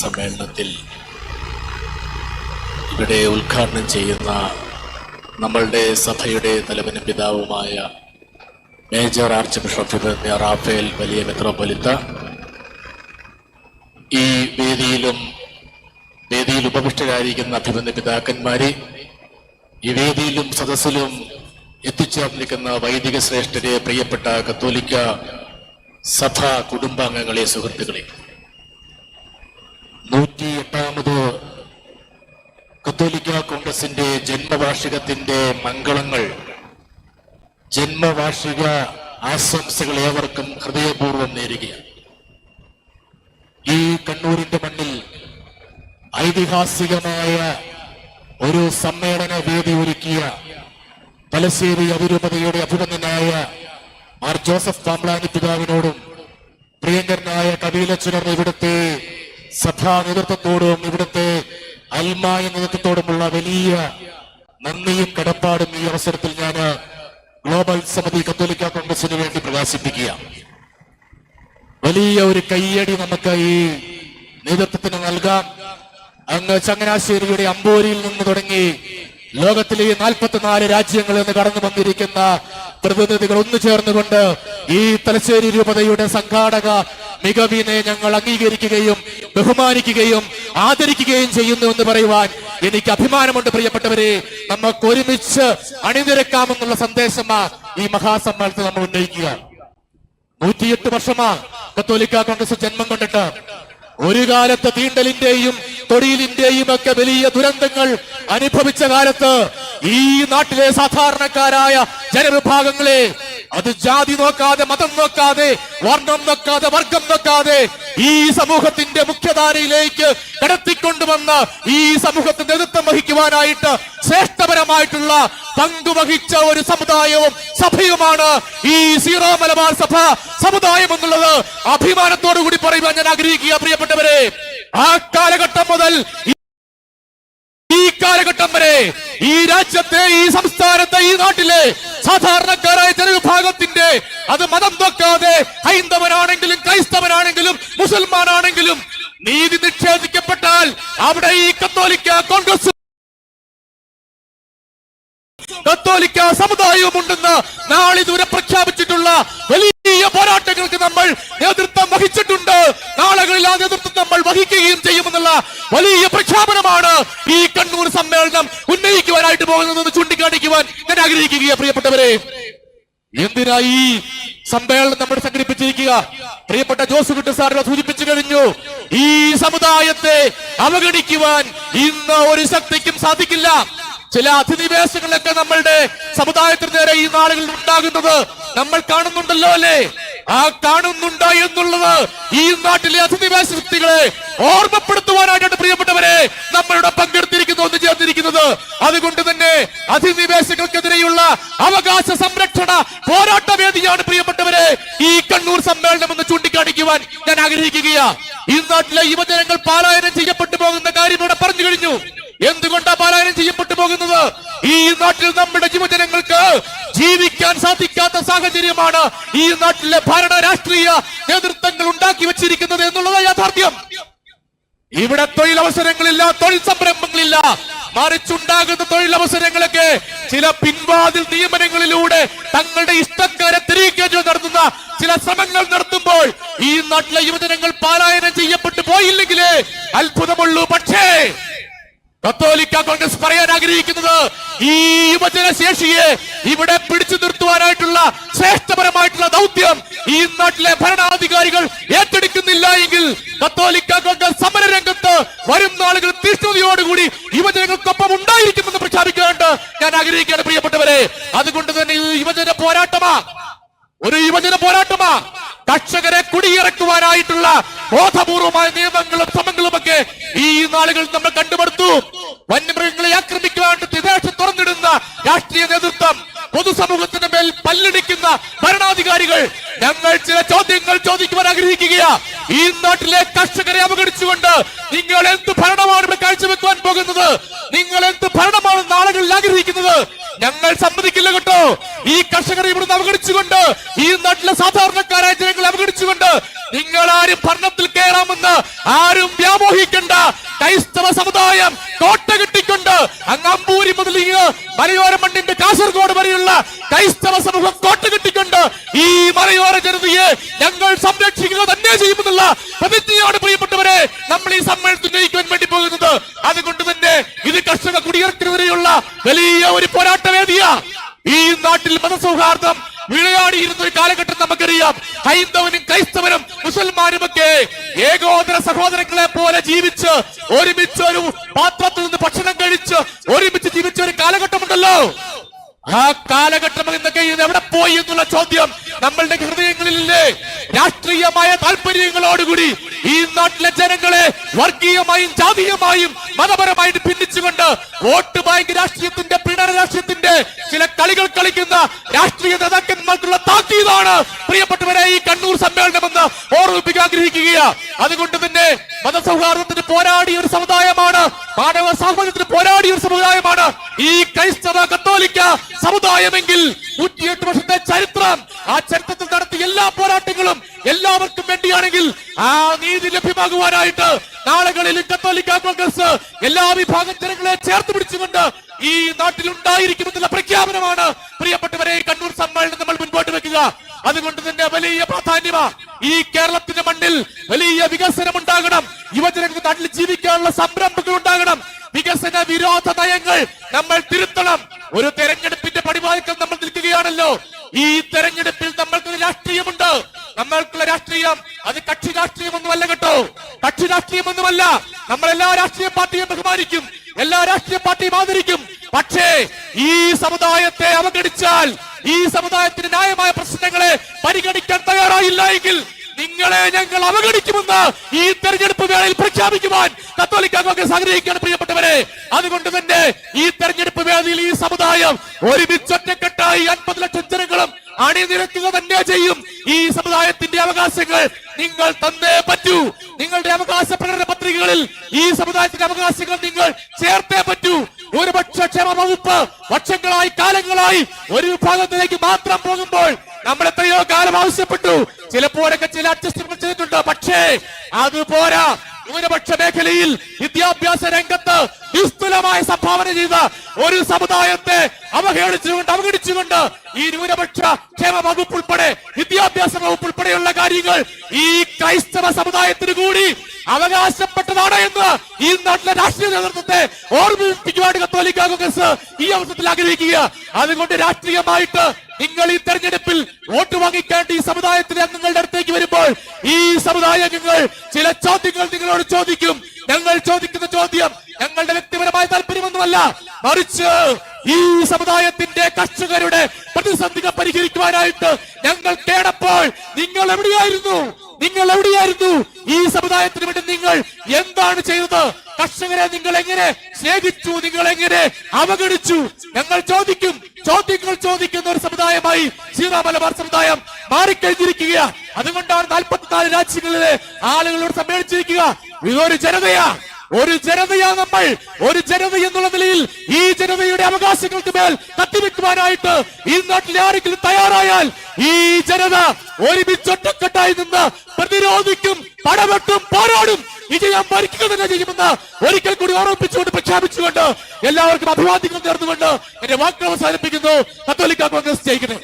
സമ്മേളനത്തിൽ ഇവിടെ ഉദ്ഘാടനം ചെയ്യുന്ന നമ്മളുടെ സഭയുടെ തലവനും പിതാവുമായ മേജർ ആർച്ച് ബിഷപ്പ് റാഫേൽ വലിയ മെത്രോപൊലിത്ത, ഈ വേദിയിൽ ഉപവിഷ്ടരായിരിക്കുന്ന അഭിമന്യ പിതാക്കന്മാരെ, ഈ വേദിയിലും സദസ്സിലും എത്തിച്ചേർന്നിരിക്കുന്ന വൈദിക ശ്രേഷ്ഠരെ, പ്രിയപ്പെട്ട കത്തോലിക്ക സഭ കുടുംബാംഗങ്ങളെ, സുഹൃത്തുക്കളെ, 108ാമത് കത്തോലിക്ക കോൺഗ്രസിന്റെ ജന്മവാർഷികത്തിന്റെ മംഗളങ്ങൾ, ജന്മവാർഷിക ആശംസകൾ ഏവർക്കും ഹൃദയപൂർവ്വം നേരുകയാണ്. ഈ കണ്ണൂരിന്റെ മണ്ണിൽ ഐതിഹാസികമായ ഒരു സമ്മേളന വേദി ഒരുക്കിയ തലശ്ശേരി അതിരൂപതയുടെ അഭിമന്യനായ മാർ ജോസഫ് പാമ്പ്ലാനി പിതാവിനോടും പ്രിയങ്കരനായ കബീലച്ചനും ഇവിടുത്തെ സഭാ നേതൃത്വത്തോടും ഇവിടുത്തെ അൽമായ നേതൃത്വത്തോടുമുള്ള വലിയ നന്ദിയും കടപ്പാടും ഈ അവസരത്തിൽ ഞാൻ ഗ്ലോബൽ സമിതി കത്തോലിക്ക കോൺഗ്രസിന് വേണ്ടി പ്രകാശിപ്പിക്കുക. വലിയ ഒരു കയ്യടി നമുക്ക് ഈ നേതൃത്വത്തിന് നൽകാം. അങ്ങ് ചങ്ങനാശ്ശേരിയുടെ അമ്പോരിയിൽ നിന്ന് തുടങ്ങി ലോകത്തിലെ 44 രാജ്യങ്ങളിൽ നിന്ന് കടന്നു വന്നിരിക്കുന്ന പ്രതിനിധികൾ ഒന്നു ചേർന്നുകൊണ്ട് ഈ തലശ്ശേരി രൂപതയുടെ സംഘാടക മികവിനെ ഞങ്ങൾ അംഗീകരിക്കുകയും ബഹുമാനിക്കുകയും ആദരിക്കുകയും ചെയ്യുന്നു എന്ന് പറയുവാൻ എനിക്ക് അഭിമാനമുണ്ട്. പ്രിയപ്പെട്ടവരെ, നമുക്ക് ഒരുമിച്ച് അണിനിരക്കാമെന്നുള്ള സന്ദേശമാ ഈ മഹാസമ്മേളനത്തിൽ നമ്മൾ ഉന്നയിക്കുക. 108 വർഷമാ കത്തോലിക്ക കോൺഗ്രസ് ജന്മം കൊണ്ടിട്ട്. ഒരു കാലത്ത് തീണ്ടലിന്റെയും തൊടിയിലിന്റെയും ഒക്കെ വലിയ ദുരന്തങ്ങൾ അനുഭവിച്ച കാലത്ത് ഈ നാട്ടിലെ സാധാരണക്കാരായ ജനവിഭാഗങ്ങളെ, അത് ജാതി നോക്കാതെ, മതം നോക്കാതെ, വർണ്ണം നോക്കാതെ, വർഗം നോക്കാതെ ഈ സമൂഹത്തിന്റെ മുഖ്യധാരയിലേക്ക് കടത്തിക്കൊണ്ടുവന്ന ഈ സമൂഹത്തിന്റെ നേതൃത്വം വഹിക്കുവാനായിട്ട് ശ്രേഷ്ഠപരമായിട്ടുള്ള പങ്കുവഹിച്ച ഒരു സമുദായവും സഭയുമാണ് ഈ സീറോ മലബാർ സഭ സമുദായം എന്നുള്ളത് അഭിമാനത്തോടു കൂടി പറയുവാൻ ഞാൻ ആഗ്രഹിക്കുക. പ്രിയപ്പെട്ടവരെ, ആ കാലഘട്ടം മുതൽ ഈ കാലഘട്ടം വരെ ഈ രാജ്യത്തെ, ഈ സംസ്ഥാനത്തെ, ഈ നാട്ടിലെ സാധാരണക്കാരായ ജനവിഭാഗത്തിന്റെ, അത് മതം നോക്കാതെ, ഹൈന്ദവനാണെങ്കിലും ക്രൈസ്തവനാണെങ്കിലും മുസൽമാനാണെങ്കിലും നീതി നിഷേധിക്കപ്പെട്ടാൽ അവിടെ ഈ കത്തോലിക്ക കോൺഗ്രസ്, കത്തോലിക്ക സമുദായവും ഉണ്ടെന്ന് നാളിതുവരെ പ്രഖ്യാപിച്ചിട്ടുള്ള വലിയ പോരാട്ടങ്ങൾക്ക് നമ്മൾ നേതൃത്വം വഹിച്ചിട്ടുണ്ട്. നാളുകളിൽ ആ നേതൃത്വം നമ്മൾ വഹിക്കുകയും ചെയ്യുമെന്നുള്ള വലിയ പ്രഖ്യാപനമാണ് ഈ കണ്ണൂർ സമ്മേളനം ഉന്നയിക്കുവാനായിട്ട് പോകുന്നതെന്ന് ചൂണ്ടിക്കാണിക്കുവാൻ ഞാൻ ആഗ്രഹിക്കുക. പ്രിയപ്പെട്ടവരെ, എന്തിനാ ഈ സമ്മേളനം നമ്മൾ സംഘടിപ്പിച്ചിരിക്കുക? പ്രിയപ്പെട്ട ജോസുകുട്ടി സാറിനെ സൂചിപ്പിച്ചു കഴിഞ്ഞു. ഈ സമുദായത്തെ അവഗണിക്കുവാൻ ഇന്ന് ഒരു ശക്തിക്കും സാധിക്കില്ല. ചില അധിനിവേശങ്ങളൊക്കെ നമ്മളുടെ സമുദായത്തിന് നേരെ ഈ നാളുകളിൽ ഉണ്ടാകുന്നത് നമ്മൾ കാണുന്നുണ്ടല്ലോ, അല്ലേ? ആ കാണുന്നുണ്ട് എന്നുള്ളത് ഈ നാട്ടിലെ അധിനിവേശ ശക്തികളെ ഓർമ്മപ്പെടുത്തുവാനായിട്ടാണ് പ്രിയപ്പെട്ടവരെ നമ്മളുടെ പങ്കെടുത്തിരിക്കുന്നു, ഒന്ന് ചേർന്നിരിക്കുന്നത്. അതുകൊണ്ട് തന്നെ അധിനിവേശങ്ങൾക്കെതിരെയുള്ള അവകാശ സംരക്ഷണ പോരാട്ട വേദിയാണ് പ്രിയപ്പെട്ടവരെ ഈ കണ്ണൂർ സമ്മേളനം എന്ന് ചൂണ്ടിക്കാണിക്കുവാൻ ഞാൻ ആഗ്രഹിക്കുകയാ. ഈ നാട്ടിലെ യുവജനങ്ങൾ പലായനം ചെയ്യപ്പെട്ടു പോകുന്ന കാര്യം ഇവിടെ പറഞ്ഞു കഴിഞ്ഞു. എന്തുകൊണ്ടാ പലായനം ചെയ്യപ്പെട്ടു പോകുന്നത്? ഈ നാട്ടിൽ നമ്മുടെ യുവജനങ്ങൾക്ക് ജീവിക്കാൻ സാധിക്കാത്ത സാഹചര്യമാണ് ഈ നാട്ടിലെ ഭരണ രാഷ്ട്രീയ നേതൃത്വങ്ങൾ ഉണ്ടാക്കി വെച്ചിരിക്കുന്നത് എന്നുള്ളത് യാഥാർത്ഥ്യം. ഇവിടെ തൊഴിലവസരങ്ങളില്ല, തൊഴിൽ സംരംഭങ്ങളില്ല. മറിച്ചുണ്ടാകുന്ന തൊഴിലവസരങ്ങളൊക്കെ ചില പിൻവാതിൽ നിയമനങ്ങളിലൂടെ തങ്ങളുടെ ഇഷ്ടക്കാരെ തിരികെ നടത്തുന്ന ചില ശ്രമങ്ങൾ നടത്തുമ്പോൾ ഈ നാട്ടിലെ യുവജനങ്ങൾ പലായനം ചെയ്യപ്പെട്ടു പോയില്ലെങ്കിലേ അത്ഭുതമുള്ളൂ. പക്ഷേ കത്തോലിക്ക കോൺഗ്രസ് പറയാൻ ആഗ്രഹിക്കുന്നത് ഈ യുവജന ശേഷിയെ ഇവിടെ പിടിച്ചു നിർത്തുവാനായിട്ടുള്ള ശ്രേഷ്ഠപരമായിട്ടുള്ള ദൗത്യം ഈ നാട്ടിലെ ഭരണാധികാരികൾ ഏറ്റെടുക്കുന്നില്ല എങ്കിൽ കത്തോലിക്ക കോൺഗ്രസ് സമരരംഗത്ത് വരും നാളുകൾ തീഷ്ണതയോടുകൂടി യുവജനങ്ങൾക്കൊപ്പം ഉണ്ടായിരിക്കുമെന്ന് പ്രഖ്യാപിക്കാനായിട്ട് ഞാൻ ആഗ്രഹിക്കുകയാണ് പ്രിയപ്പെട്ടവരെ. അതുകൊണ്ട് തന്നെ ഈ യുവജന പോരാട്ടമാ, ഒരു യുവജന പോരാട്ടമാ. കർഷകരെ കുടിയിറക്കുവാനായിട്ടുള്ള ബോധപൂർവമായ നിയമങ്ങളും ശ്രമങ്ങളുമൊക്കെ ഈ നാളുകൾ നമ്മൾ കണ്ടുപടുത്തു. വന്യമൃഗങ്ങളെ ആക്രമിക്കുവാനായിട്ട് വിദേശം തുറന്നിടുന്ന രാഷ്ട്രീയ നേതൃത്വം, പൊതുസമൂഹത്തിന്റെ മേൽ പല്ലിടിക്കുന്ന ഭരണാധികാരികൾ. ഞങ്ങൾ ചില ചോദ്യങ്ങൾ ചോദിക്കുവാൻ ആഗ്രഹിക്കുകയാ. ഈ നാട്ടിലെ കർഷകരെ അവഗണിച്ചുകൊണ്ട് നിങ്ങൾ എന്ത് ഭരണമാണ് ഇവിടെ കാഴ്ചവെക്കുവാൻ പോകുന്നത്? നിങ്ങൾ എന്ത് ഭരണമാണ് നാളുകളിൽ ആഗ്രഹിക്കുന്നത്? ഞങ്ങൾ സമ്മതിക്കില്ല കേട്ടോ. ഈ കർഷകരെ ഇവിടുന്ന് അവഗണിച്ചുകൊണ്ട്, ഈ നാട്ടിലെ സാധാരണക്കാരായ ജനങ്ങളെ അവഗണിച്ചുകൊണ്ട് നിങ്ങൾ ആരും ഭരണത്തിൽ കയറാമെന്ന് ആരും വ്യാമോഹിക്കേണ്ട. ക്രൈസ്തവ സമുദായം കോട്ട കെട്ടിക്കൊണ്ട് അങ്ങ് അമ്പൂരി മുതൽ മലയോര മണ്ണിന്റെ കാസർഗോഡ് വരെയുള്ള ക്രൈസ്തവ സമൂഹം കോട്ട കെട്ടിക്കൊണ്ട് ഈ മലയോര ജനതയെ ഞങ്ങൾ സംരക്ഷിക്കുക തന്നെ ചെയ്യുമെന്നുള്ള പ്രതിജ്ഞയാണ് പ്രിയപ്പെട്ടവരെ നമ്മൾ ഈ സമ്മേളനത്തിൽ ഉന്നയിക്കുവാൻ വേണ്ടി പോകുന്നത്. അതുകൊണ്ട് തന്നെ ഇത് കർഷക കുടിയിറക്കുന്നതിനെയുള്ള വലിയ ഒരു പോരാട്ട വേദിയാ. ഈ നാട്ടിൽ മതസൗഹാർദ്ദം വിളയാടിയിരുന്ന ഒരു കാലഘട്ടം നമുക്കറിയാം. ഹൈന്ദവനും ക്രൈസ്തവനും മുസൽമാനും ഒക്കെ ഏകോദര സഹോദരങ്ങളെ പോലെ ജീവിച്ച് ഒരുമിച്ച് ഒരു പാത്രത്തിൽ നിന്ന് ഭക്ഷണം കഴിച്ച് ഒരുമിച്ച് ജീവിച്ച ഒരു കാലഘട്ടമുണ്ടല്ലോ. ആ കാലഘട്ടം എന്നൊക്കെ ഇത് എവിടെ പോയി എന്നുള്ള ചോദ്യം നമ്മളുടെ ഹൃദയങ്ങളിലെ രാഷ്ട്രീയമായ താല്പര്യങ്ങളോടുകൂടി ഈ നാട്ടിലെ ജനങ്ങളെ വർഗീയമായും ജാതീയമായും മതപരമായിട്ട് ഭിന്നിച്ചുകൊണ്ട് വോട്ട് ബാങ്ക് രാഷ്ട്രീയത്തിന്റെ പിണർ രാഷ്ട്രീയത്തിന്റെ ചില കളികൾ കളിക്കുന്ന രാഷ്ട്രീയ നേതാക്കന്മാർക്കുള്ള താക്കീതാണ് പ്രിയപ്പെട്ടവരെ ഈ കണ്ണൂർ സമ്മേളനമെന്ന് ഓർമ്മിപ്പിക്കാൻ ആഗ്രഹിക്കുകയാണ്. അതുകൊണ്ട് തന്നെ മതസൗഹാർദ്ദത്തിന് പോരാടിയ ഒരു സമുദായമാണ്, മാനവ സാഹോദര്യത്തിന് പോരാടിയ ഒരു സമുദായമാണ് ഈ ക്രൈസ്തവ കത്തോലിക്ക സമുദായമെങ്കിൽ 108 വർഷത്തെ ചരിത്രം, ആ ചരിത്രത്തിൽ നടത്തിയ എല്ലാ പോരാട്ടങ്ങളും എല്ലാവർക്കും വേണ്ടിയാണെങ്കിൽ ആ നീതി ലഭ്യമാകുവാനായിട്ട് നാളുകളിൽ കത്തോലിക്ക കോൺഗ്രസ് എല്ലാ വിഭാഗം ജനങ്ങളെ ചേർത്ത് പിടിച്ചുകൊണ്ട് ഈ നാട്ടിൽ ഉണ്ടായിരിക്കുമെന്നുള്ള പ്രഖ്യാപനമാണ് പ്രിയപ്പെട്ടവരെ കണ്ണൂർ സമ്മേളനം നമ്മൾ മുൻപോട്ട് വെക്കുക. അതുകൊണ്ട് തന്നെ വലിയ പ്രാധാന്യമാണ് ഈ കേരളത്തിന്റെ മണ്ണിൽ വലിയ വികസനം ഉണ്ടാകണം, യുവജനങ്ങൾക്ക് നാട്ടിൽ ജീവിക്കാനുള്ള സംരംഭങ്ങൾ ഉണ്ടാകണം, വികസന വിരോധ നയങ്ങൾ നമ്മൾ തിരുത്തണം. ഒരു തെരഞ്ഞെടുപ്പിന്റെ പടിവാതിക്കൽ നമ്മൾ നിൽക്കുകയാണല്ലോ. ഈ തെരഞ്ഞെടുപ്പിൽ നമ്മൾക്ക് രാഷ്ട്രീയമുണ്ട്. നമ്മൾക്കുള്ള രാഷ്ട്രീയം അത് കക്ഷി രാഷ്ട്രീയമൊന്നുമല്ല കേട്ടോ, കക്ഷി രാഷ്ട്രീയമൊന്നുമല്ല. നമ്മൾ എല്ലാ രാഷ്ട്രീയ പാർട്ടിയും ബഹുമാനിക്കും, എല്ലാ രാഷ്ട്രീയ പാർട്ടിയും ആദരിക്കും. പക്ഷേ ഈ സമുദായത്തെ അവഗണിച്ചാൽ, ഈ സമുദായത്തിന്റെ ന്യായമായ പ്രശ്നങ്ങളെ പരിഗണിക്കാൻ തയ്യാറായില്ല എങ്കിൽ നിങ്ങളെ ഞങ്ങൾ അവഗണിക്കുമെന്ന് ഈ തെരഞ്ഞെടുപ്പ് വേളയിൽ പ്രഖ്യാപിക്കുവാൻ കത്തോലിക്ക കോൺഗ്രസ് ആഗ്രഹിക്കുകയാണ് പ്രിയപ്പെട്ടവരെ. അതുകൊണ്ട് തന്നെ ഈ തെരഞ്ഞെടുപ്പ് വേദിയിൽ ഈ സമുദായം ഒരുമിച്ചൊറ്റക്കെട്ടായി 50 ലക്ഷം ജനങ്ങളും അണിനിരക്കുക തന്നെ ചെയ്യും. ഈ സമുദായത്തിന്റെ അവകാശങ്ങൾ നിങ്ങൾ തന്നേ പറ്റൂ. നിങ്ങളുടെ അവകാശ പ്രകടന പത്രികകളിൽ ഈ സമുദായത്തിന്റെ അവകാശങ്ങൾ നിങ്ങൾ ചേർത്തേ പറ്റൂ. ന്യൂനപക്ഷ ക്ഷേമ വകുപ്പ് വർഷങ്ങളായി കാലങ്ങളായി ഒരു വിഭാഗത്തിലേക്ക് മാത്രം പോകുമ്പോൾ നമ്മൾ എത്രയോ കാലം ആവശ്യപ്പെട്ടു, ചിലപ്പോഴൊക്കെ ചില അഡ്ജസ്റ്റ്മെന്റ് ചെയ്തിട്ടുണ്ട്. പക്ഷേ അതുപോരാ. ന്യൂനപക്ഷ മേഖലയിൽ വിദ്യാഭ്യാസ രംഗത്ത് നിസ്തുലമായ സംഭാവന ചെയ്ത ഒരു സമുദായത്തെ അവഗണിച്ചുകൊണ്ട് ഈ ന്യൂനപക്ഷ ക്ഷേമ വകുപ്പ് ഉൾപ്പെടെ വിദ്യാഭ്യാസ വകുപ്പ് ഉൾപ്പെടെയുള്ള കാര്യങ്ങൾ ഈ ക്രൈസ്തവ സമുദായത്തിന് കൂടി അവകാശപ്പെട്ടതാണ് എന്ന് ഈ നാട്ടിലെ രാഷ്ട്രീയ നേതൃത്വത്തെ ഓർമ്മിപ്പിക്കുവാൻ കത്തോലിക്ക കോൺഗ്രസ് ഈ അവസരത്തിൽ ആഗ്രഹിക്കുക. അതുകൊണ്ട് രാഷ്ട്രീയമായിട്ട് നിങ്ങൾ ഈ തെരഞ്ഞെടുപ്പിൽ വോട്ട് വാങ്ങിക്കാണ്ട് ഈ സമുദായത്തിലെ അംഗങ്ങളുടെ അടുത്തേക്ക് വരുമ്പോൾ ഈ സമുദായ അംഗങ്ങൾ ചില ചോദ്യങ്ങൾ നിങ്ങളോട് ചോദിക്കും. ഞങ്ങൾ ചോദിക്കുന്ന ചോദ്യം ഞങ്ങളുടെ വ്യക്തിപരമായ താല്പര്യമൊന്നുമല്ല, മറിച്ച് ഈ സമുദായത്തിന്റെ കർഷകരുടെ പ്രതിസന്ധികൾ പരിഹരിക്കുവാനായിട്ട് ഞങ്ങൾ കേടപ്പോൾ നിങ്ങൾ എവിടെയായിരുന്നു? നിങ്ങൾ എവിടെയായിരുന്നു? ഈ സമുദായത്തിന് വേണ്ടി നിങ്ങൾ എന്താണ് ചെയ്തത്? കർഷകരെ നിങ്ങൾ എങ്ങനെ സ്നേഹിച്ചു? നിങ്ങൾ എങ്ങനെ അവഗണിച്ചു? ഞങ്ങൾ ചോദിക്കും. ചോദ്യങ്ങൾ ചോദിക്കുന്ന ഒരു സമുദായമായി സീറോ മലബാർ സമുദായം മാറിക്കഴിഞ്ഞിരിക്കുക. അതുകൊണ്ടാണ് 44 രാജ്യങ്ങളിലെ ആളുകളോട് സമ്മേളിച്ചിരിക്കുക. ഇതൊരു ജനതയാ, ഒരു ജനതയാ നമ്മൾ. ഒരു ജനത എന്നുള്ള നിലയിൽ ഈ ജനതയുടെ അവകാശങ്ങൾക്ക് മേൽ കത്തിവെക്കുവാനായിട്ട് ഈ നാട്ടിലെ ആരെങ്കിലും തയ്യാറായാൽ ഈ ജനത ഒരുമിച്ചൊറ്റക്കെട്ടായി നിന്ന് പ്രതിരോധിക്കും, പടവെട്ടും, പോരാടും, വിജയം ഭരിക്കുക തന്നെ ചെയ്യുമെന്ന് ഒരിക്കൽ കൂടി ഓർമ്മിപ്പിച്ചുകൊണ്ട് പ്രഖ്യാപിച്ചുകൊണ്ട് എല്ലാവർക്കും അഭിവാദ്യങ്ങൾ നേർന്നുകൊണ്ട് എന്റെ വാക്കുകൾ അവസാനിപ്പിക്കുന്നു. കത്തോലിക്ക കോൺഗ്രസ് ജയിക്കട്ടെ.